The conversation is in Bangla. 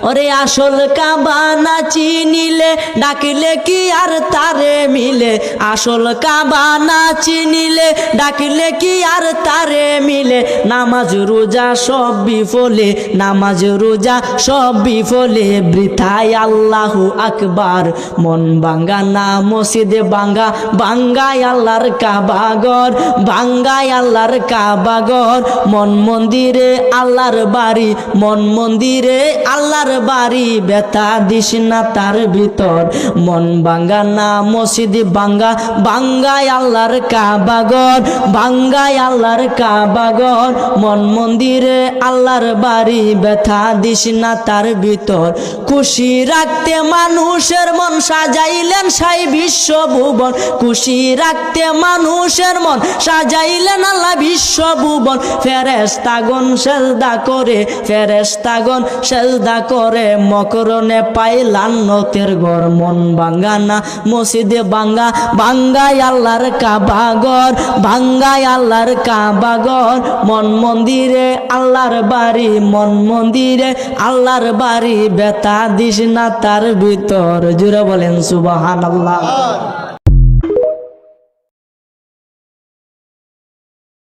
ওরে আসল কাবা না চিনিলে ডাকিলে কি আর তারে মিলে আসল কাবা না চিনিলে ডাকিলে কি আর তারে মিলে নামাজ রোজা সব বিফলে নামাজ রোজা সব বিফলে বৃথায় আল্লাহু আকবার মন ভাঙ্গা না মসজিদে ভাঙ্গা ভাঙ্গায় আল্লাহর কাবা ঘর ভাঙ্গায় আল্লাহর কাবা ঘর মন মন্দিরে আল্লাহর বাড়ি মন মন্দিরে আল্লাহর বাড়ি ব্যথা দিস না তার ভিতর মন ভাঙ্গা না মসজিদে ভাঙ্গা ভাঙ্গায় আল্লাহর কাবা ঘর ভাঙ্গায় আল্লাহর কাবা ঘর মন মন্দিরে আল্লাহর বাড়ি ব্যথা দিস না তার ভিতর খুশি রাখতে মানুষের মন সাজাইলেন সাই বিশ্বভুবন খুশি রাখতে মানুষের মন সাজাইলেন আল্লাহ বিশ্বভুবন ফেরেশতাগণ সেজদা করে ফেরেশতাগণ সেজদা করে মকরণে পায় লান্নতের ঘর মন ভাঙ্গা না মসজিদে ভাঙ্গা ভাঙ্গায় আল্লাহর কাবা ঘর ভাঙ্গায় আল্লাহর কাবা ঘর মন মন্দিরে আল্লাহর বাড়ি মন মন্দিরে আল্লাহর বাড়ি ব্যথা দিস না তার ভিতর জুড়ে বলেন সুবহানাল্লাহ।